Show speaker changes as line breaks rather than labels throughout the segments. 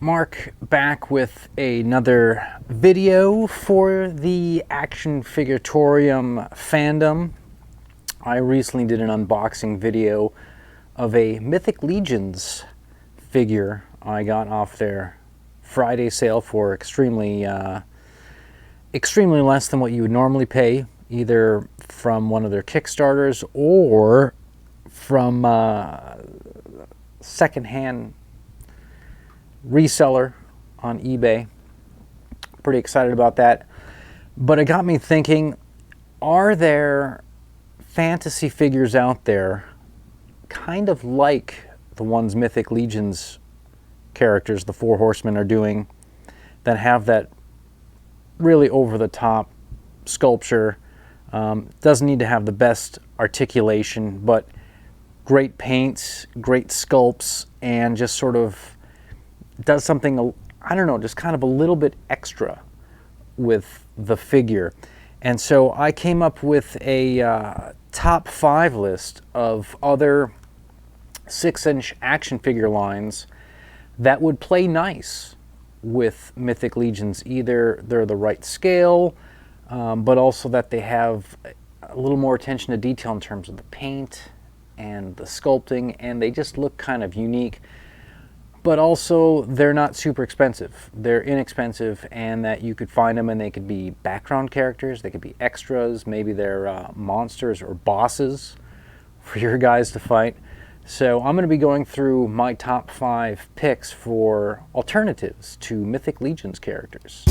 Mark back with another video for the Action Figuratorium fandom. I recently did an unboxing video of a Mythic Legions figure I got off their Friday sale for extremely less than what you would normally pay, either from one of their Kickstarters or from secondhand reseller on eBay. Pretty excited about that. But it got me thinking, are there fantasy figures out there kind of like the ones Mythic Legions characters, the Four Horsemen, are doing, that have that really over-the-top sculpture? Doesn't need to have the best articulation, but great paints, great sculpts, and just sort of does something, I don't know, just kind of a little bit extra with the figure. And so I came up with a top 5 list of other 6-inch action figure lines that would play nice with Mythic Legions. Either they're the right scale, but also that they have a little more attention to detail in terms of the paint and the sculpting, and they just look kind of unique. But also, they're not super expensive. They're inexpensive, and that you could find them and they could be background characters, they could be extras, maybe they're monsters or bosses for your guys to fight. So I'm going to be going through my top 5 picks for alternatives to Mythic Legions characters.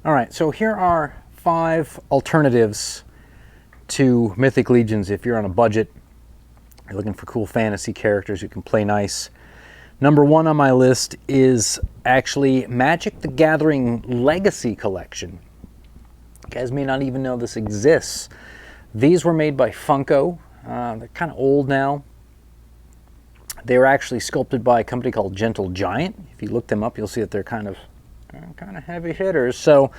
All right, so here are 5 alternatives to Mythic Legions if you're on a budget, you're looking for cool fantasy characters who can play nice. Number 1 on my list is actually Magic the Gathering Legacy Collection. You guys may not even know this exists. These were made by Funko. They're kind of old now. They were actually sculpted by a company called Gentle Giant. If you look them up, you'll see that they're kind of heavy hitters. So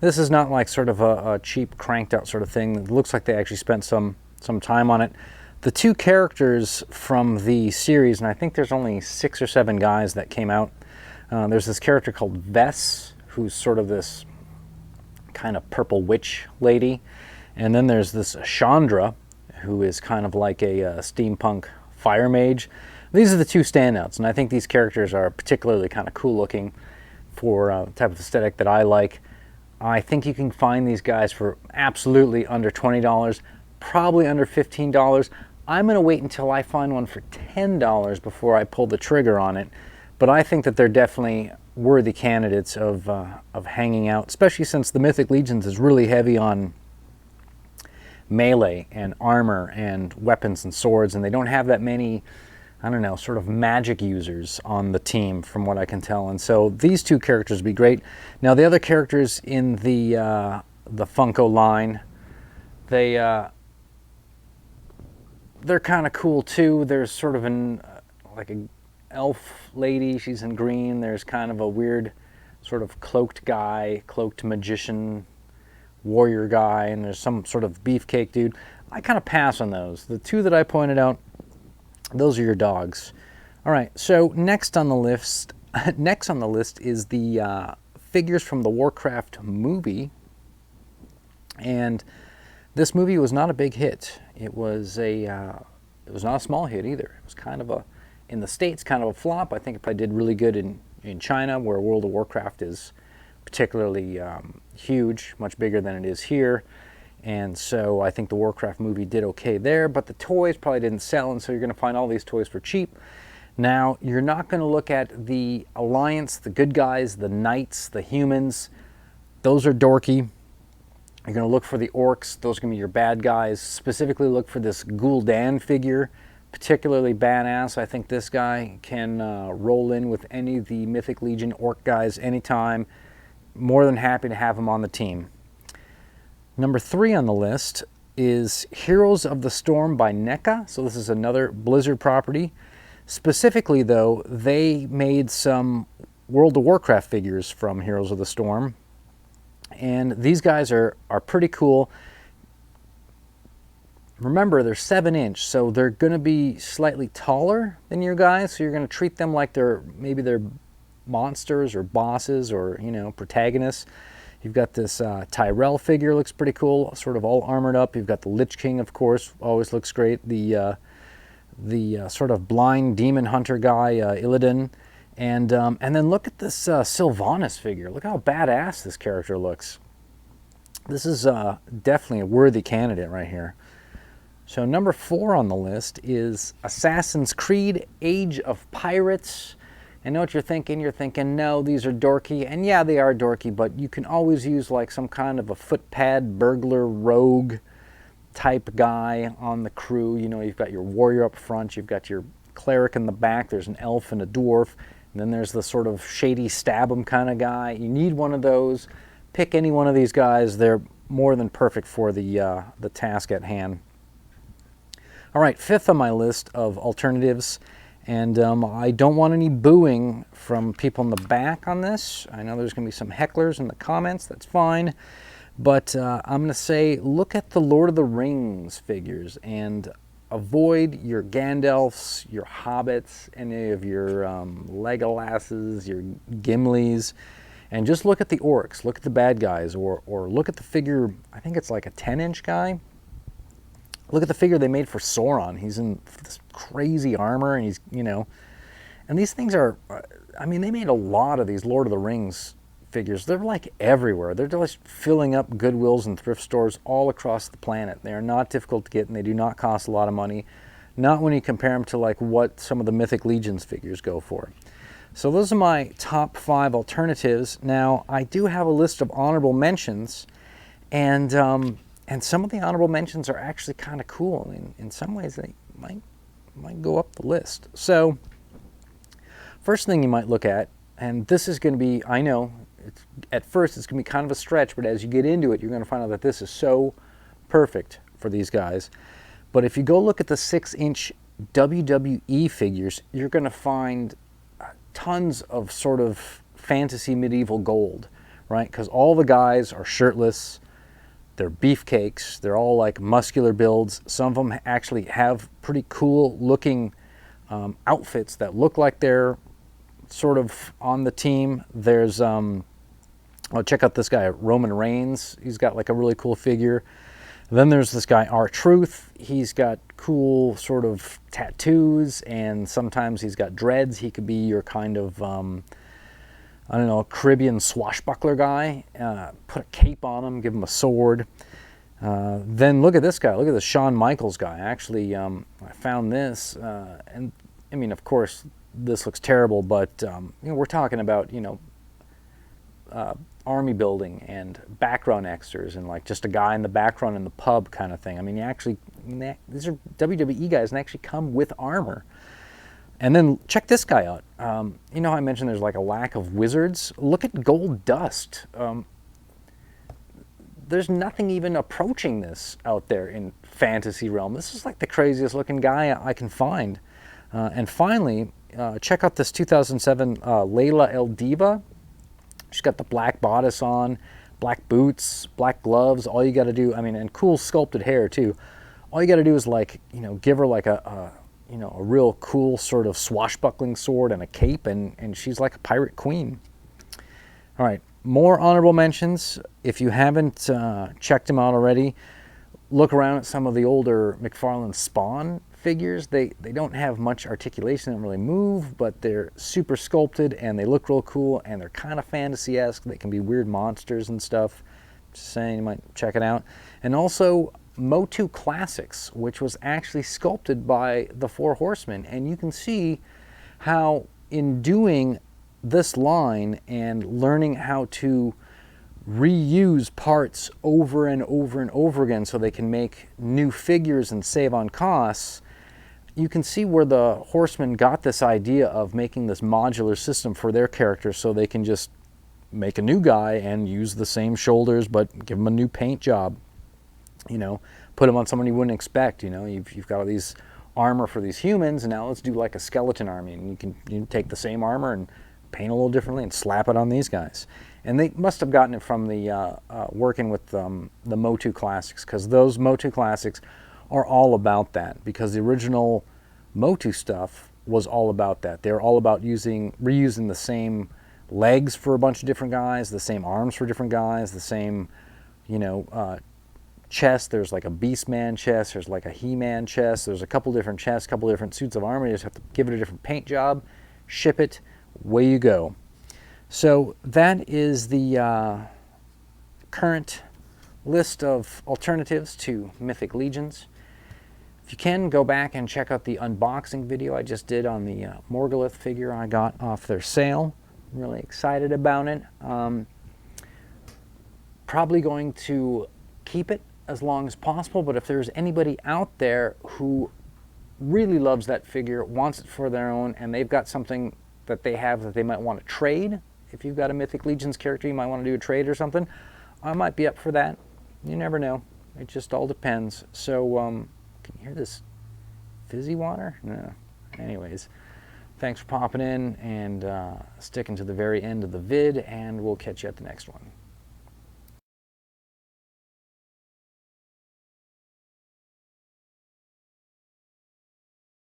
this is not like sort of a cheap cranked out sort of thing. It looks like they actually spent some time on it. The 2 characters from the series, and I think there's only 6 or 7 guys that came out. There's this character called Vess, who's sort of this kind of purple witch lady. And then there's this Chandra, who is kind of like a steampunk fire mage. These are the 2 standouts, and I think these characters are particularly kind of cool looking for the type of aesthetic that I like. I think you can find these guys for absolutely under $20, probably under $15. I'm going to wait until I find one for $10 before I pull the trigger on it, but I think that they're definitely worthy candidates of hanging out, especially since the Mythic Legions is really heavy on melee and armor and weapons and swords, and they don't have that many, I don't know, sort of magic users on the team from what I can tell. And so these 2 characters would be great. Now the other characters in the Funko line, they're kind of cool too. There's sort of like an elf lady, she's in green. There's kind of a weird sort of cloaked guy, cloaked magician, warrior guy, and there's some sort of beefcake dude. I kind of pass on those. The 2 that I pointed out, those are your dogs. All right, so next on the list is the figures from the Warcraft movie. And this movie was not a big hit. It was not a small hit either. It was kind of in the States, kind of a flop. I think it probably did really good in China, where World of Warcraft is particularly huge, much bigger than it is here. And so I think the Warcraft movie did okay there, but the toys probably didn't sell, and so you're going to find all these toys for cheap. Now, you're not going to look at the Alliance, the good guys, the Knights, the humans. Those are dorky. You're going to look for the orcs. Those are going to be your bad guys. Specifically look for this Gul'dan figure particularly badass. I think this guy can roll in with any of the Mythic Legion orc guys anytime. More than happy to have him on the team. Number 3 on the list is Heroes of the Storm by NECA. So this is another Blizzard property. Specifically, though, they made some World of Warcraft figures from Heroes of the Storm. And these guys are pretty cool. Remember, they're 7-inch, so they're going to be slightly taller than your guys. So you're going to treat them like maybe they're monsters or bosses or, you know, protagonists. You've got this Tyrell figure, looks pretty cool, sort of all armored up. You've got the Lich King, of course, always looks great. The sort of blind demon hunter guy, Illidan. And then look at this Sylvanas figure. Look how badass this character looks. This is definitely a worthy candidate right here. So number 4 on the list is Assassin's Creed Age of Pirates. I know what you're thinking. You're thinking, no, these are dorky. And yeah, they are dorky, but you can always use like some kind of a footpad burglar rogue type guy on the crew. You know, you've got your warrior up front. You've got your cleric in the back. There's an elf and a dwarf. And then there's the sort of shady stab 'em kind of guy. You need one of those. Pick any one of these guys. They're more than perfect for the task at hand. All right, 5th on my list of alternatives, and I don't want any booing from people in the back on this. I know there's going to be some hecklers in the comments, that's fine, but I'm going to say look at the Lord of the Rings figures and avoid your Gandalfs, your Hobbits, any of your Legolasses, your Gimlis, and just look at the orcs, look at the bad guys, or look at the figure, I think it's like a 10-inch guy. Look at the figure they made for Sauron. He's in this crazy armor, and he's, you know, and these things are, I mean, they made a lot of these Lord of the Rings figures. They're like everywhere. They're just filling up Goodwills and thrift stores all across the planet. They are not difficult to get, and they do not cost a lot of money. Not when you compare them to like what some of the Mythic Legions figures go for. So those are my top 5 alternatives. Now, I do have a list of honorable mentions, and some of the honorable mentions are actually kind of cool. In some ways, they might go up the list. So, first thing you might look at, and this is going to be, I know, at first it's going to be kind of a stretch, but as you get into it, you're going to find out that this is so perfect for these guys. But if you go look at the 6-inch WWE figures, you're going to find tons of sort of fantasy medieval gold, right? Because all the guys are shirtless. They're beefcakes. They're all like muscular builds. Some of them actually have pretty cool looking outfits that look like they're sort of on the team. There's, check out this guy, Roman Reigns. He's got like a really cool figure. Then there's this guy, R-Truth. He's got cool sort of tattoos, and sometimes he's got dreads. He could be your kind of, I don't know, Caribbean swashbuckler guy. Put a cape on him, give him a sword. Then look at this guy. Look at the Shawn Michaels guy. Actually, I found this, and I mean, of course, this looks terrible, but you know, we're talking about, you know, army building and background extras and like just a guy in the background in the pub kind of thing. I mean, these are WWE guys and they actually come with armor. And then check this guy out. You know how I mentioned there's like a lack of wizards? Look at Gold Dust. There's nothing even approaching this out there in fantasy realm. This is like the craziest looking guy I can find. And finally, check out this 2007 Layla El Diva. She's got the black bodice on, black boots, black gloves. All you got to do, I mean, and cool sculpted hair too. All you got to do is like, you know, give her like a real cool sort of swashbuckling sword and a cape, and she's like a pirate queen. All right, more honorable mentions. If you haven't checked them out already, look around at some of the older McFarlane Spawn figures. They don't have much articulation, they don't really move, but they're super sculpted and they look real cool and they're kind of fantasy-esque. They can be weird monsters and stuff. Just saying, you might check it out. And also Motu Classics, which was actually sculpted by the Four Horsemen, and you can see how in doing this line and learning how to reuse parts over and over and over again so they can make new figures and save on costs, you can see where the Horsemen got this idea of making this modular system for their characters so they can just make a new guy and use the same shoulders but give him a new paint job. You know, put him on someone you wouldn't expect. You know, you've got all these armor for these humans, and now let's do like a skeleton army, and you can take the same armor and paint a little differently and slap it on these guys. And they must have gotten it from the working with the Motu Classics, because those Motu Classics are all about that, because the original Motu stuff was all about that. They're all about reusing the same legs for a bunch of different guys, the same arms for different guys, the same, you know, chest. There's like a Beastman chest, there's like a He-Man chest, there's a couple different chests, a couple different suits of armor. You just have to give it a different paint job, ship it, away you go. So that is the current list of alternatives to Mythic Legions. If you can, go back and check out the unboxing video I just did on the Morgulith figure I got off their sale. I'm really excited about it. Probably going to keep it as long as possible, but if there's anybody out there who really loves that figure, wants it for their own, and they've got something that they have that they might want to trade, if you've got a Mythic Legions character you might want to do a trade or something, I might be up for that. You never know. It just all depends. So, can you hear this fizzy water? No. Anyways, thanks for popping in and sticking to the very end of the vid, and we'll catch you at the next one.